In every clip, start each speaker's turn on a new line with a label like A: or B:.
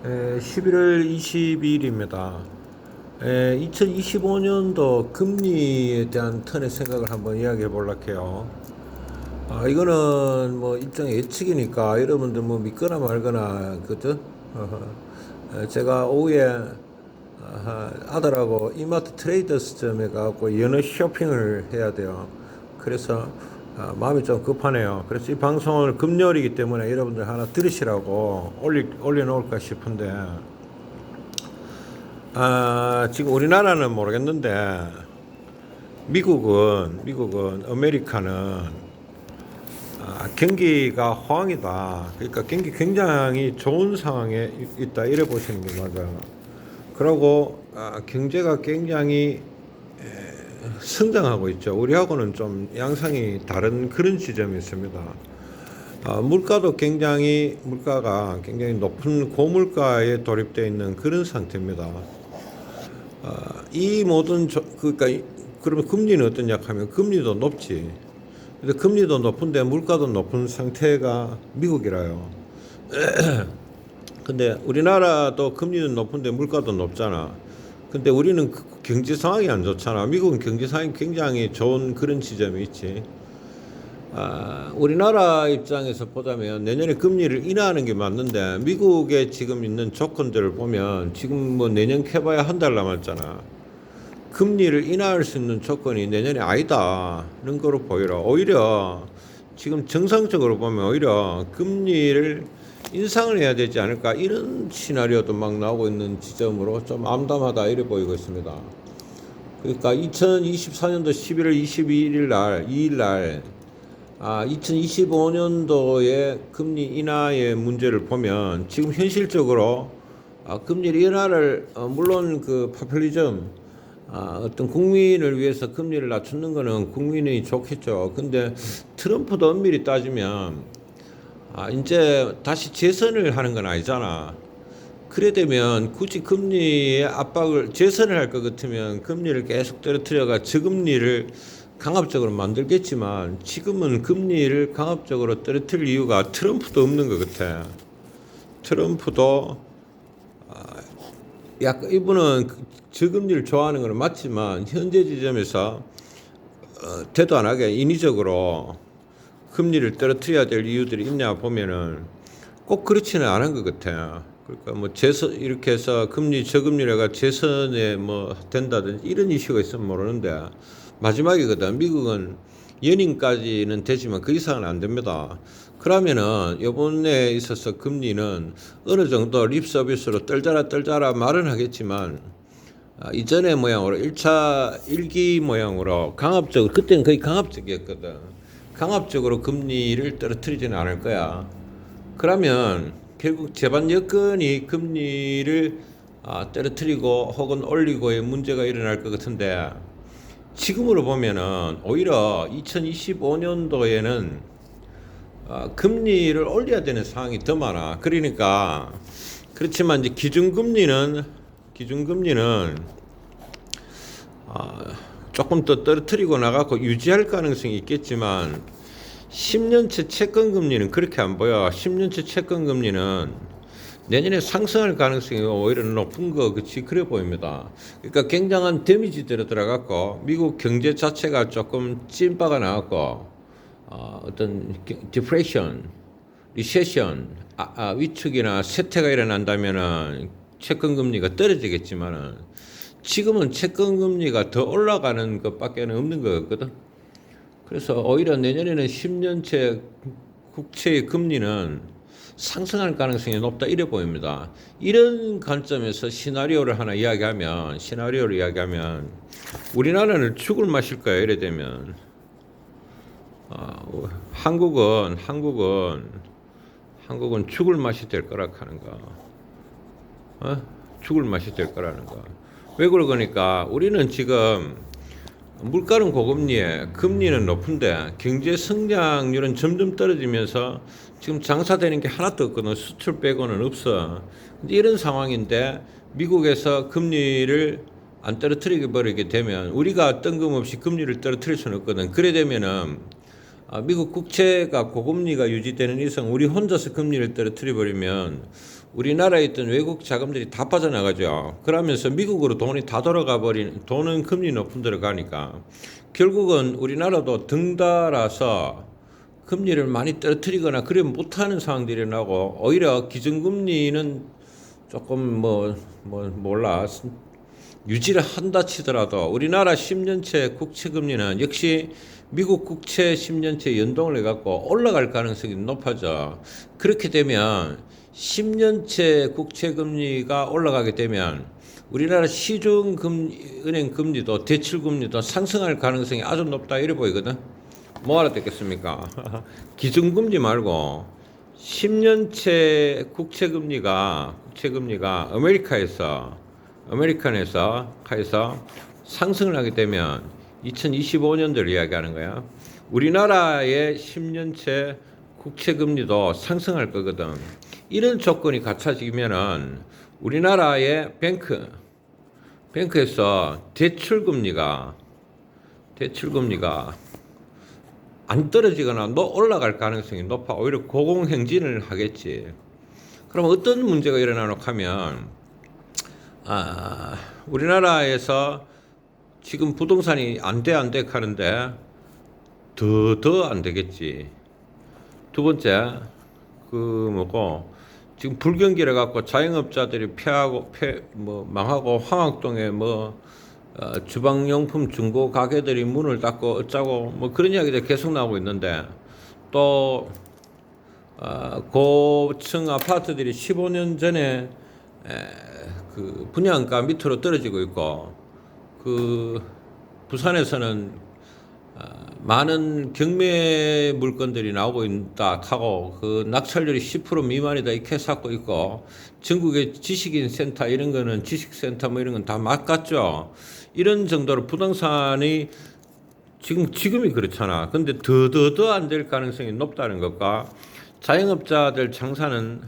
A: 11월 22일입니다. 2025년도 금리에 대한 턴의 생각을 한번 이야기해 보려고 해요. 이거는 뭐 일종의 예측이니까 여러분들 뭐 믿거나 말거나, 그죠? 제가 오후에 아들하고 이마트 트레이더스점에 가고 연어 쇼핑을 해야 돼요. 그래서 마음이 좀 급하네요. 그래서 이 방송을 금요일이기 때문에 여러분들 하나 들으시라고 올려놓을까 싶은데, 지금 우리나라는 모르겠는데, 미국은, 아메리카는, 경기가 호황이다. 그러니까 경기 굉장히 좋은 상황에 있다. 이래 보시는 게 맞아요. 그리고, 경제가 굉장히 성장하고 있죠. 우리하고는 좀 양상이 다른 그런 지점이 있습니다. 물가가 굉장히 높은 고물가에 돌입되어 있는 그런 상태입니다. 이 모든 그러니까 그러면 금리는 어떠냐 하면 금리도 높지. 근데 금리도 높은데 물가도 높은 상태가 미국이라요. 근데 우리나라도 금리는 높은데 물가도 높잖아. 근데 우리는 경제 상황이 안 좋잖아. 미국은 경제 상황이 굉장히 좋은 그런 지점이 있지. 우리나라 입장에서 보자면 내년에 금리를 인하하는 게 맞는데, 미국에 지금 있는 조건들을 보면 지금 뭐 내년 캐봐야 한 달 남았잖아. 금리를 인하할 수 있는 조건이 내년에 아니다는 거로 보이라. 오히려 지금 정상적으로 보면 오히려 금리를 인상을 해야 되지 않을까, 이런 시나리오도 막 나오고 있는 지점으로 좀 암담하다 이래 보이고 있습니다. 그러니까 2024년도 11월 22일 날 2일 날 2025년도의 금리 인하의 문제를 보면 지금 현실적으로 금리 인하를 물론 그 파퓰리즘, 어떤 국민을 위해서 금리를 낮추는 거는 국민이 좋겠죠. 근데 트럼프도 엄밀히 따지면 이제 다시 재선을 하는 건 아니잖아. 그래 되면 굳이 금리의 압박을 재선을 할 것 같으면 금리를 계속 떨어뜨려가 저금리를 강압적으로 만들겠지만, 지금은 금리를 강압적으로 떨어뜨릴 이유가 트럼프도 없는 것 같아. 트럼프도 약간 이분은 저금리를 좋아하는 건 맞지만 현재 지점에서 대도 안 하게 인위적으로 금리를 떨어뜨려야 될 이유들이 있냐 보면은 꼭 그렇지는 않은 것 같아요. 그러니까 뭐 재선 이렇게 해서 저금리가 재선에 뭐 된다든지 이런 이슈가 있으면 모르는데, 마지막이거든. 미국은 연임까지는 되지만 그 이상은 안 됩니다. 그러면은 이번에 있어서 금리는 어느 정도 립 서비스로 떨자라 말은 하겠지만, 이전의 모양으로 1기 모양으로 강압적으로, 그때는 거의 강압적이었거든. 강압적으로 금리를 떨어뜨리지는 않을 거야. 그러면 결국 재반 여건이 금리를 떨어뜨리고 혹은 올리고의 문제가 일어날 것 같은데, 지금으로 보면은 오히려 2025년도에는 금리를 올려야 되는 상황이 더 많아. 그러니까 그렇지만 이제 기준금리는 조금 더 떨어뜨리고 나가고 유지할 가능성이 있겠지만, 10년치 채권금리는 그렇게 안 보여. 10년치 채권금리는 내년에 상승할 가능성이 오히려 높은 거 같이 그래 보입니다. 그러니까 굉장한 데미지들이 들어갔고, 미국 경제 자체가 조금 찐바가 나왔고, 어떤 디프레션, 리세션, 위축이나 쇠퇴가 일어난다면은 채권금리가 떨어지겠지만은, 지금은 채권금리가 더 올라가는 것밖에 없는 것 같거든. 그래서 오히려 내년에는 10년째 국채의 금리는 상승할 가능성이 높다 이래 보입니다. 이런 관점에서 시나리오를 이야기하면 우리나라는 죽을 마실 거야. 이래 되면 한국은 죽을 맛이 될 거라 하는 거. 죽을 맛이 될 거라는 거. 왜 그러니까 우리는 지금 물가는 고금리에 금리는 높은데 경제 성장률은 점점 떨어지면서 지금 장사되는 게 하나도 없거든. 수출 빼고는 없어. 근데 이런 상황인데 미국에서 금리를 안 떨어뜨리게 버리게 되면 우리가 뜬금없이 금리를 떨어뜨릴 수는 없거든. 그래 되면은 미국 국채가 고금리가 유지되는 이상 우리 혼자서 금리를 떨어뜨려 버리면 우리나라에 있던 외국 자금들이 다 빠져나가죠. 그러면서 미국으로 돈이 다 돌아가 버린, 돈은 금리 높은 데로 가니까 결국은 우리나라도 등달아서 금리를 많이 떨어뜨리거나 그래 못하는 상황들이 나고, 오히려 기준금리는 조금 몰라 유지를 한다 치더라도 우리나라 10년채 국채금리는 역시 미국 국채 10년채 연동을 해갖고 올라갈 가능성이 높아져. 그렇게 되면 10년채 국채금리가 올라가게 되면 우리나라 시중은행 금리도 대출금리도 상승할 가능성이 아주 높다 이래 보이거든. 뭐 알아듣겠습니까? 기준금리 말고 10년채 국채금리가 아메리칸에서 상승을 하게 되면 2025년도를 이야기하는 거야. 우리나라의 10년채 국채금리도 상승할 거거든. 이런 조건이 갖춰지면은 우리나라의 뱅크에서 대출금리가 안 떨어지거나 올라갈 가능성이 높아. 오히려 고공행진을 하겠지. 그럼 어떤 문제가 일어나노 하면, 우리나라에서 지금 부동산이 안 돼 하는데 더 안 되겠지. 두 번째, 지금 불경기를 갖고 자영업자들이 망하고 황학동에 주방용품 중고 가게들이 문을 닫고 어쩌고 그런 이야기들이 계속 나오고 있는데, 또 고층 아파트들이 15년 전에 그 분양가 밑으로 떨어지고 있고, 그 부산에서는 많은 경매 물건들이 나오고 있다 하고, 그 낙찰률이 10% 미만이다 이렇게 쌓고 있고, 전국의 지식인 센터 이런 거는 지식센터 이런 건 다 막갔죠. 이런 정도로 부동산이 지금이 그렇잖아. 근데 더 안 될 가능성이 높다는 것과, 자영업자들 장사는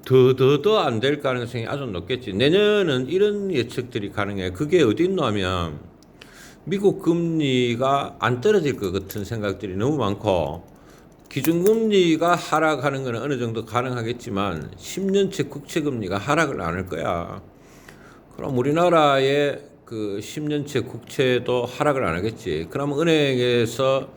A: 더 안 될 가능성이 아주 높겠지. 내년은 이런 예측들이 가능해. 그게 어디 있노 하면, 미국 금리가 안 떨어질 것 같은 생각들이 너무 많고, 기준금리가 하락하는 것은 어느 정도 가능하겠지만 10년채 국채금리가 하락을 안 할 거야. 그럼 우리나라의 그 10년채 국채도 하락을 안 하겠지. 그럼 은행에서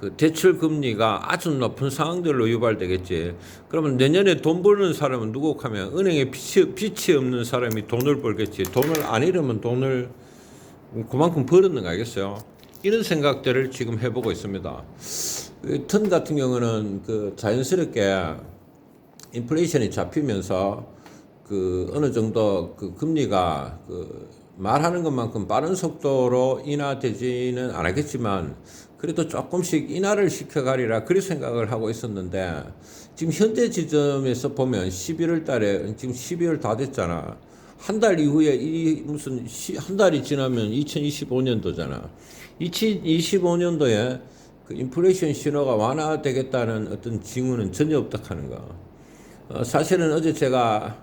A: 그 대출 금리가 아주 높은 상황들로 유발되겠지. 그러면 내년에 돈 버는 사람은 누구 하면 은행에 빚이 없는 사람이 돈을 벌겠지. 돈을 안 잃으면 돈을 그만큼 벌었는 거 알겠어요? 이런 생각들을 지금 해보고 있습니다. 턴 같은 경우는 그 자연스럽게 인플레이션이 잡히면서 그 어느 정도 그 금리가 그 말하는 것만큼 빠른 속도로 인하되지는 않았겠지만 그래도 조금씩 인하를 시켜가리라 그런 생각을 하고 있었는데, 지금 현재 지점에서 보면 11월 달에 지금 12월 다 됐잖아. 한 달 이후에 한 달이 지나면 2025년도잖아. 2025년도에 그 인플레이션 신호가 완화되겠다는 어떤 징후는 전혀 없다 하는 거. 사실은 어제 제가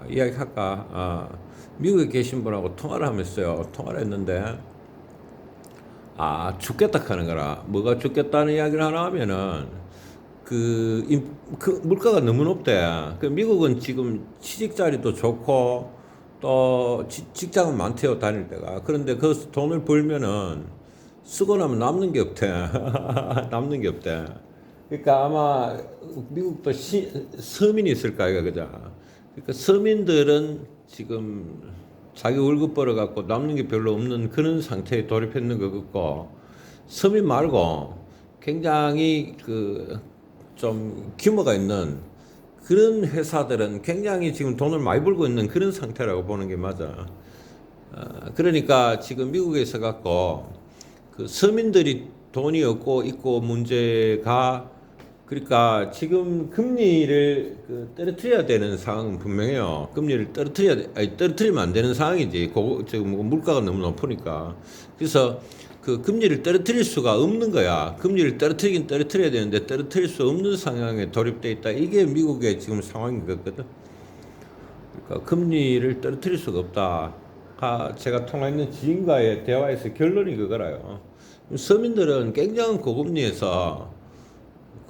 A: 이야기할까? 미국에 계신 분하고 통화를 하면서요. 통화를 했는데, 죽겠다 하는 거라. 뭐가 죽겠다는 이야기를 하나 하면은, 그 물가가 너무 높대. 그 미국은 지금 취직 자리도 좋고, 또 직장은 많대요, 다닐 때가. 그런데 그 돈을 벌면은 쓰고 나면 남는 게 없대. 남는 게 없대. 그러니까 아마 미국도 서민이 있을 거야, 그죠? 그러니까 서민들은 지금 자기 월급 벌어갖고 남는 게 별로 없는 그런 상태에 돌입했는 것 같고, 서민 말고 굉장히 좀 규모가 있는 그런 회사들은 굉장히 지금 돈을 많이 벌고 있는 그런 상태라고 보는 게 맞아. 그러니까 지금 미국에서 갖고 그 서민들이 돈이 없고 있고 문제가, 그러니까 지금 금리를 떨어뜨려야 되는 상황은 분명해요. 금리를 떨어뜨리면 안 되는 상황이지. 지금 물가가 너무 높으니까. 그래서 그 금리를 떨어뜨릴 수가 없는 거야. 금리를 떨어뜨리긴 떨어뜨려야 되는데 떨어뜨릴 수 없는 상황에 돌입돼 있다. 이게 미국의 지금 상황인 거거든. 그러니까 금리를 떨어뜨릴 수가 없다. 제가 통화했는 지인과의 대화에서 결론이 그거라요. 서민들은 굉장한 고금리에서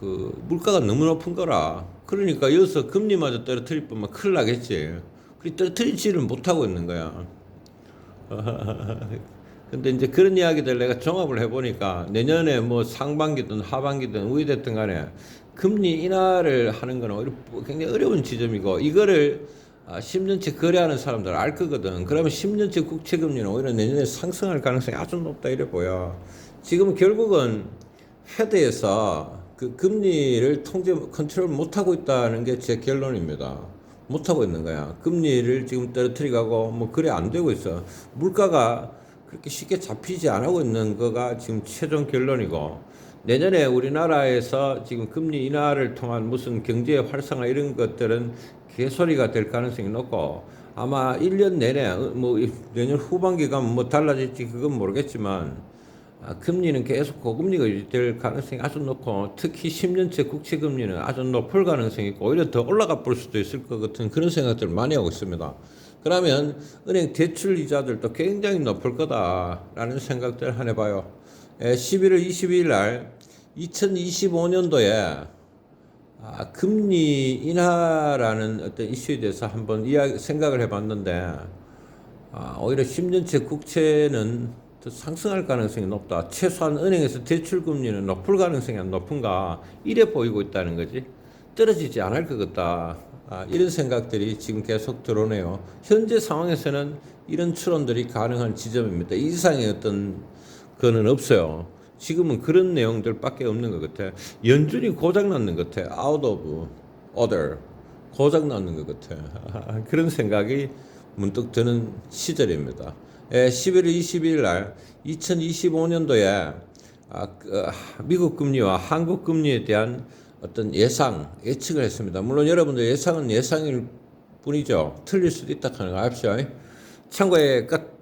A: 물가가 너무 높은 거라. 그러니까 여기서 금리마저 떨어뜨릴 뻔만 큰일 나겠지. 그리 떨어뜨리지를 못하고 있는 거야. 근데 이제 그런 이야기들 내가 종합을 해보니까 내년에 뭐 상반기든 하반기든 우위됐든 간에 금리 인하를 하는 거는 오히려 굉장히 어려운 지점이고 이거를 10년치 거래하는 사람들 알 거거든. 그러면 10년치 국채금리는 오히려 내년에 상승할 가능성이 아주 높다 이래 보여. 지금 결국은 패드에서 그 금리를 컨트롤 못하고 있다는 게 제 결론입니다. 못하고 있는 거야. 금리를 지금 떨어뜨리고 뭐 그래 안 되고 있어. 물가가 그렇게 쉽게 잡히지 않고 있는 거가 지금 최종 결론이고 내년에 우리나라에서 지금 금리 인하를 통한 무슨 경제 활성화 이런 것들은 개소리가 될 가능성이 높고 아마 1년 내내 뭐 내년 후반기 가면 뭐 달라질지 그건 모르겠지만 금리는 계속 고금리가 유지될 가능성이 아주 높고 특히 10년째 국채 금리는 아주 높을 가능성이 있고 오히려 더 올라가 볼 수도 있을 것 같은 그런 생각들을 많이 하고 있습니다. 그러면 은행 대출 이자들도 굉장히 높을 거다라는 생각들 하나 봐요. 11월 22일 날 2025년도에 금리 인하라는 어떤 이슈에 대해서 한번 생각을 해봤는데 오히려 10년째 국채는 더 상승할 가능성이 높다. 최소한 은행에서 대출 금리는 높을 가능성이 안 높은가 이래 보이고 있다는 거지. 떨어지지 않을 것 같다. 이런 생각들이 지금 계속 들어오네요. 현재 상황에서는 이런 추론들이 가능한 지점입니다. 이 이상의 어떤 거는 없어요. 지금은 그런 내용들밖에 없는 것 같아. 연준이 고장 났는 것 같아. out of order. 고장 났는 것 같아. 그런 생각이 문득 드는 시절입니다. 11월 22일 날 2025년도에 미국 금리와 한국 금리에 대한 어떤 예측을 했습니다. 물론 여러분들 예상은 예상일 뿐이죠. 틀릴 수도 있다 하는 거 아십시오. 참고의 끝.